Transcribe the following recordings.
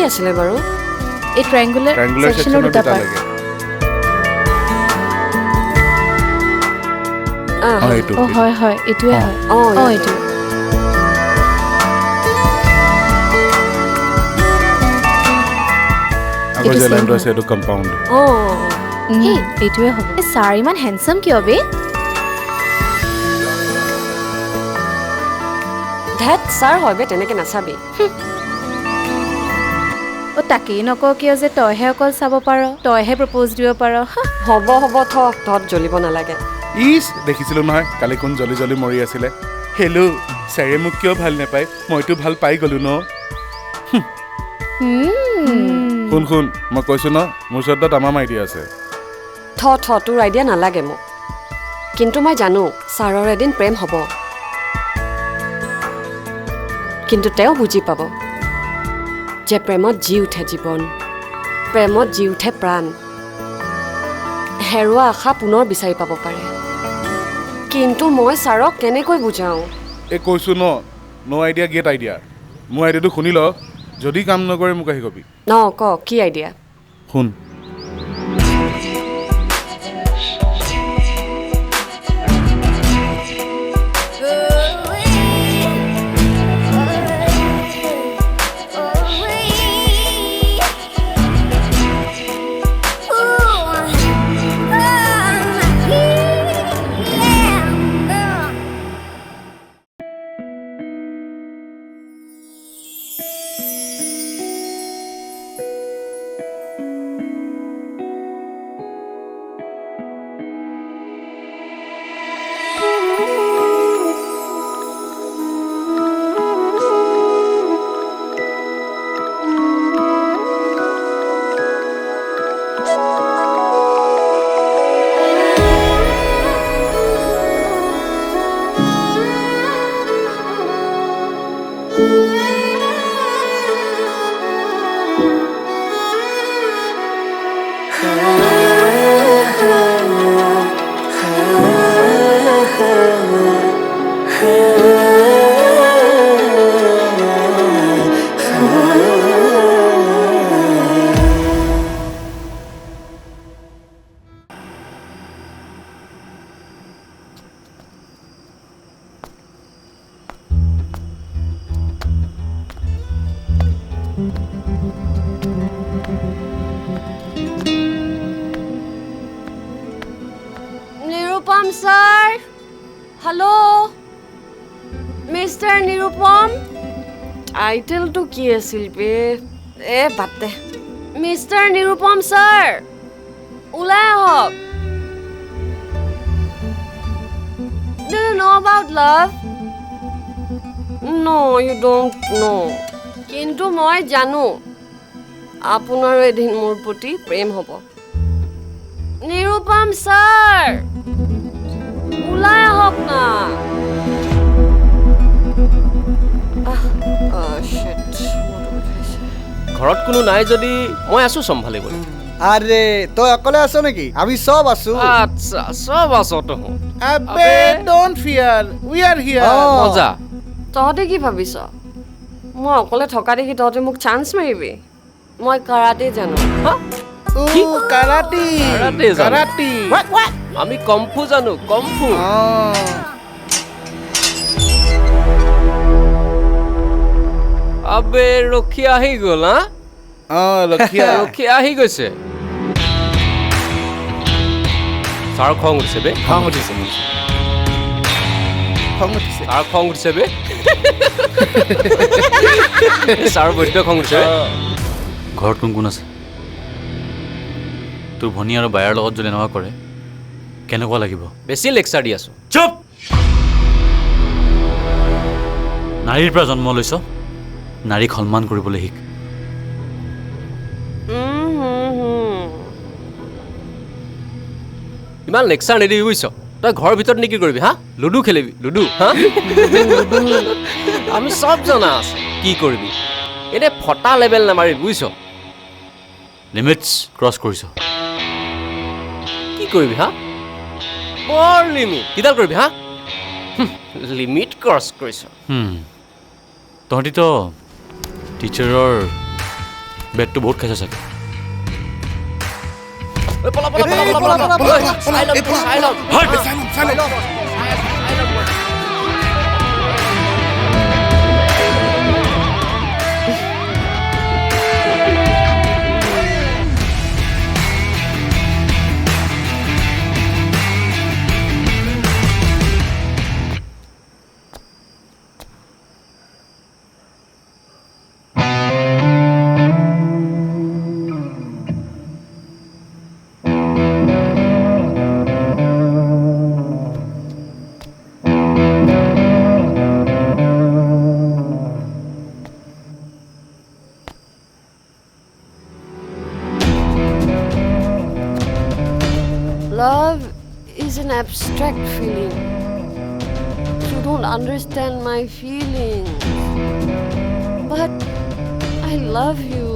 আছিলে বাৰু এই ট্ৰায়াঙ্গুলাৰ সেকশনৰ দুটা পাৰ্ট হয় হয় এইটোৱে হয় এইটো আকৌ যে লাইনটো আছে এইটো কম্পাউণ্ড এইটোৱে হ'ব ছাৰ ইমান হেণ্ডচাম কিয় বে ধেত ছাৰ হয় বে তেনেকে নাচাবি তাকেই নক কিয় যে তইহে অকল চাব পাৰ তইহে প্ৰপ'জ দিব পাৰ হ'ব তহঁত জ্বলিব নালাগে ইছ দেখিছিলোঁ নহয় কালি কোন জলি জলি মৰি আছিলে হেল্ল' ছাৰে মোক কিয় ভাল নাপায় মইতো ভাল পাই গ'লো ন শুন মই কৈছোঁ ন মোৰ ওচৰত তামাম আইডিয়া আছে তোৰ আইডিয়া নালাগে মোক কিন্তু মই জানো ছাৰৰ এদিন প্ৰেম হ'ব কিন্তু তেওঁ বুজি পাব যে প্ৰেমত জি উঠে জীৱন প্ৰেমত জি উঠে প্ৰাণ হেৰুৱা আশা পুনৰ বিচাৰি পাব পাৰে কিন্তু মই ছাৰক কেনেকৈ বুজাওঁ এই কৈছোঁ ন আইডিয়া গেট আইডিয়া মোৰ আইডিয়াটো শুনি ল যদি কাম নকৰে মোক আহি কবি ক কি আইডিয়া শুন Nirupom sir, hello, Mr. Nirupom. Title to ki asil be? Batte. Mr. Nirupom sir, ulai hok. Do you know about love? No, you don't know. Kintu moi janu. Apunar edin mor proti prem hobo. Nirupom sir, ulai hok na. Shit. ঘৰত কোনো নাই যদি মই আছো সম্ভালিবলৈ আরে তো অকলে আছো নাকি আমি সব আছো আচ্ছা সব আছো তো আবে don't fear we are here মজা তহঁতে কি ভাবিছ মই অকলে থকা দেখি তহঁতে মোক চান্স মাৰিবি মই কাৰাটে জানো কি কাৰাটে কাৰাটে আমি কম্ফু জানো কম্ফু আবে ৰখি আহি গ'ল ৰখি আহি গৈছে ছাৰ খং উঠিছে বে ছাৰ খং উঠিছে বে ছাৰ বৈদ্য খং উঠিছে ঘৰত কোন কোন আছে তোৰ ভনী আৰু বায়াৰ লগত যদি এনেকুৱা কৰে কেনেকুৱা লাগিব বেছি লেকচাৰ দি আছো চুপ নাৰীৰ পৰা জন্ম লৈছ নাৰীক সন্মান কৰিবলৈ শিক ইমান লেকচাৰ নিদিবি বুজিছ তই ঘৰৰ ভিতৰত নি কি কৰিবি হা লুডু খেলিবি লুডু হা আমি চব জনা আছে কি কৰিবি এনে ফটা লেভেল নামাৰিবি বুজিছ লিমিটছ ক্ৰছ কৰিছ কি কৰিবি হা বৰ লিমিট কিডাল কৰিবি হা লিমিট ক্ৰছ কৰিছ তহঁতিতো টিচাৰৰ বেডটো বহুত খাইছে চাগে Love is an abstract feeling. You don't understand my feelings. But I love you.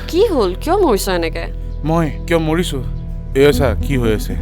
কি হ'ল কিয় মৰিছ এনেকে মই কিয় মৰিছো এয়া চা কি হৈ আছে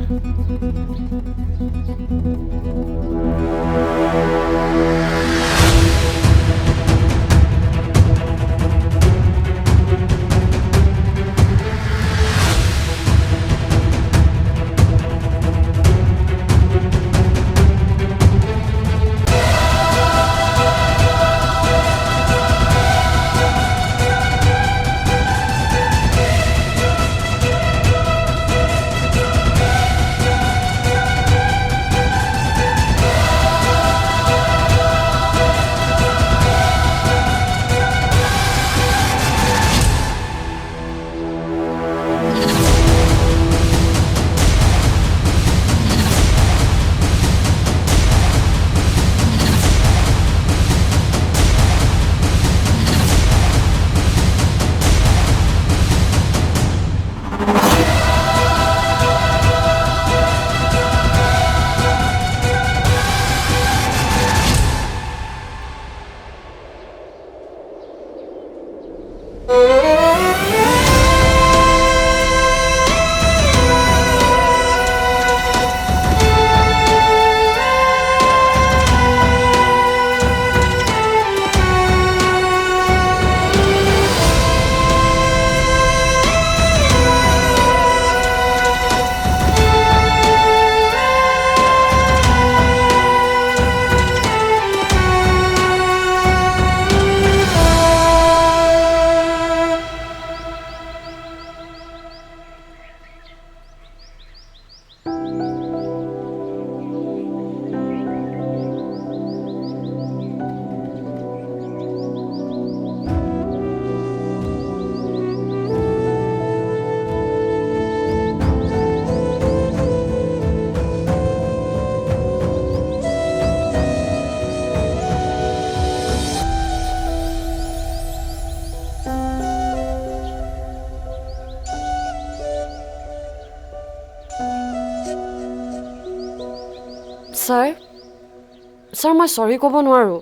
ছাৰ মই চৰি ক'ব নোৱাৰোঁ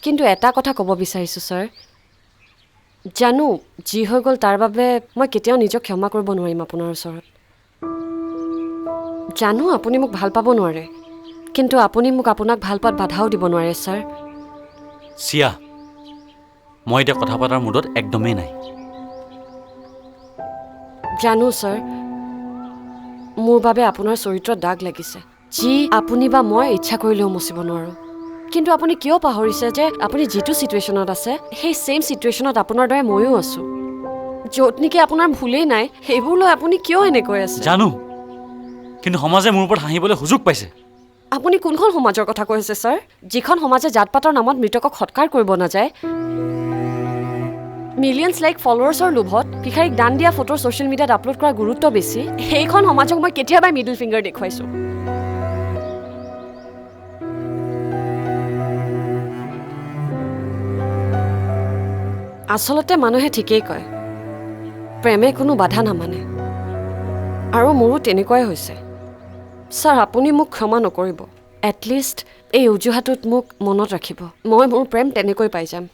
কিন্তু এটা কথা ক'ব বিচাৰিছোঁ ছাৰ জানো যি হৈ গ'ল তাৰ বাবে মই কেতিয়াও নিজক ক্ষমা কৰিব নোৱাৰিম আপোনাৰ ওচৰত জানো আপুনি মোক ভাল পাব নোৱাৰে কিন্তু আপুনি মোক আপোনাক ভাল পোৱাত বাধাও দিব নোৱাৰে ছাৰ চিয়া মই এতিয়া কথা পতাৰ মুডত একদমেই নাই জানো ছাৰ মোৰ বাবে আপোনাৰ চৰিত্ৰত দাগ লাগিছে যি আপুনি বা মই ইচ্ছা কৰিলেও মুচিব নোৱাৰোঁ কিন্তু আপুনি কিয় পাহৰিছে যে আপুনি যিটো ছিটুৱেশ্যনত আছে সেই ছেইম ছিটুৱেশ্যনত আপোনাৰ দৰে ময়ো আছোঁ য'ত নেকি আপোনাৰ ভুলেই নাই সেইবোৰ লৈ আপুনি কিয় এনেকৈ আছে জানো কিন্তু সমাজে মোৰ ওপৰত হাঁহিবলৈ সুযোগ পাইছে আপুনি কোনখন সমাজৰ কথা কৈ আছে ছাৰ যিখন সমাজে জাত পাতৰ নামত মৃতকক সৎকাৰ কৰিব নাযায় মিলিয়নছ লাইক ফলোৱাৰ্ছৰ লোভত ভিখাৰীক দান দিয়া ফটো ছ'চিয়েল মিডিয়াত আপলোড কৰাৰ গুৰুত্ব বেছি সেইখন সমাজক মই কেতিয়াবাই মিডল ফিংগাৰ দেখুৱাইছোঁ আচলতে মানুহে ঠিকেই কয় প্ৰেমে কোনো বাধা নামানে আৰু মোৰো তেনেকুৱাই হৈছে ছাৰ আপুনি মোক ক্ষমা নকৰিব এটলিষ্ট এই অজুহাতত মোক মনত ৰাখিব মই মোৰ প্ৰেম তেনেকৈ পাই যাম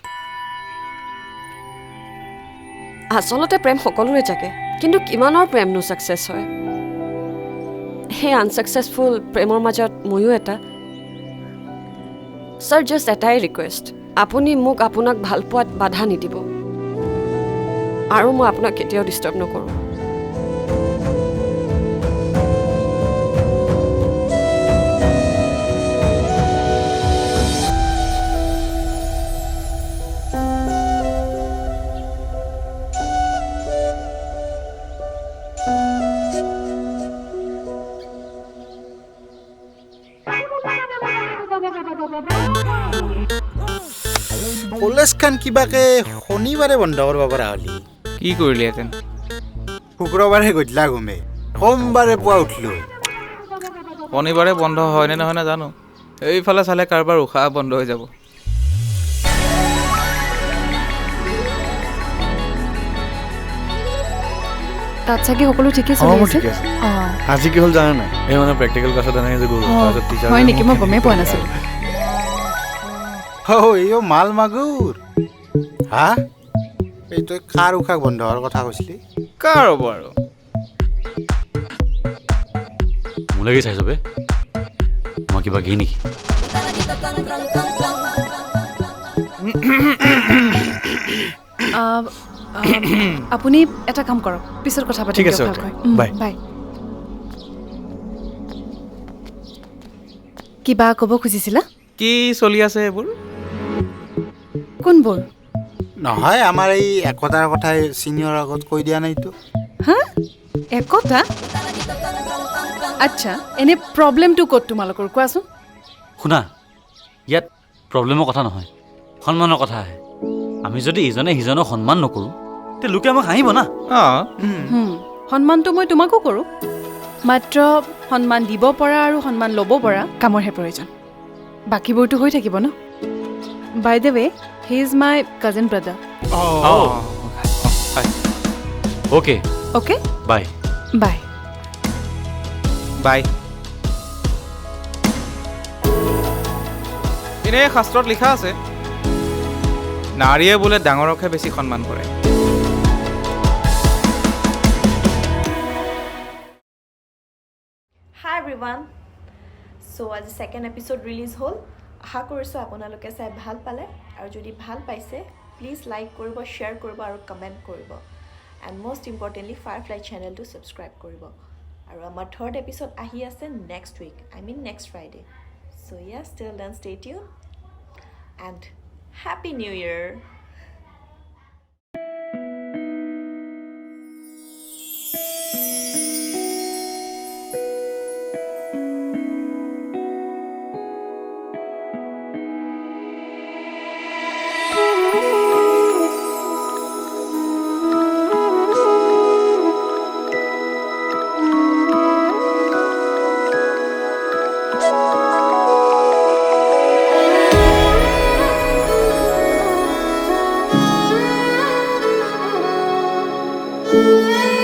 আচলতে প্ৰেম সকলোৰে থাকে কিন্তু কিমানৰ প্ৰেমনো ছাকচেছ হয় সেই আনছাকচেছফুল প্ৰেমৰ মাজত ময়ো এটা ছাৰ জাষ্ট এটাই ৰিকুৱেষ্ট আপুনি মোক আপোনাক ভাল পোৱাত বাধা নিদিব আৰু মই আপোনাক কেতিয়াও ডিষ্টাৰ্ব নকৰোঁ কলেজখন কিবাকে শনিবাৰে বন্ধ কৰিব পৰা হ'লি কি কৰিলিহেঁতেন শুক্ৰবাৰে গধূলা ঘুমে সোমবাৰে পুৱা উঠিলোঁ শনিবাৰে বন্ধ হয়নে নহয় নাজানো এইফালে চালে কাৰোবাৰ উশাহ বন্ধ হৈ যাব তাত চাগে সকলো ঠিকে চলি আছে আজি কি হ'ল জানা নাই এই মানে প্ৰেক্টিকেল ক্লাছত এনেকৈ যে গ'লো তাৰপিছত টিচাৰ হয় নেকি মই গমেই পোৱা নাছিলোঁ এইও মাল মাগুৰ হা এই তই কাৰ উশাহ বন্ধ হোৱাৰ কথা কৈছিলি কাৰ হ'ব আৰু মোলৈকে চাই চবে মই কিবা ঘি নেকি আপুনি এটা কাম কৰক পিছত কথা পাতিম ঠিক আছে বাই বাই কিবা ক'ব খুজিছিলা কি চলি আছে এইবোৰ কোনবোৰ নহয় আমাৰ এই একতাৰ কথাই চিনিয়ৰ আগত কৈ দিয়া নাইতো হা একতা আচ্ছা এনে প্ৰব্লেমটো ক'ত তোমালোকৰ কোৱাচোন শুনা ইয়াত প্ৰব্লেমৰ কথা নহয় সন্মানৰ কথা আহে আমি যদি ইজনে সিজনক সন্মান নকৰোঁ তে লোকে আমাক হাঁহিব না অঁ সন্মানটো মই তোমাকো কৰোঁ মাত্ৰ সন্মান দিব পৰা আৰু সন্মান ল'ব পৰা কামৰহে প্ৰয়োজন বাকীবোৰতো হৈ থাকিব ন by the way he is my cousin brother okay okay bye bye bye এনেই শাস্ত্ৰত লিখা আছে নাৰীয়ে বোলে ডাঙৰকহে বেছি সন্মান কৰে হাই এভৰিৱান চ' আজি ছেকেণ্ড এপিছ'ড ৰিলিজ হ'ল আশা কৰিছোঁ আপোনালোকে চাই ভাল পালে আৰু যদি ভাল পাইছে প্লিজ লাইক কৰিব শ্বেয়াৰ কৰিব আৰু কমেণ্ট কৰিব এণ্ড মষ্ট ইম্পৰ্টেণ্টলি ফায়াৰফ্লাই চেনেলটো ছাবস্ক্ৰাইব কৰিব আৰু আমাৰ থাৰ্ড এপিছ'ড আহি আছে next week next Friday so' yes till then stay tuned and happy new year Thank you.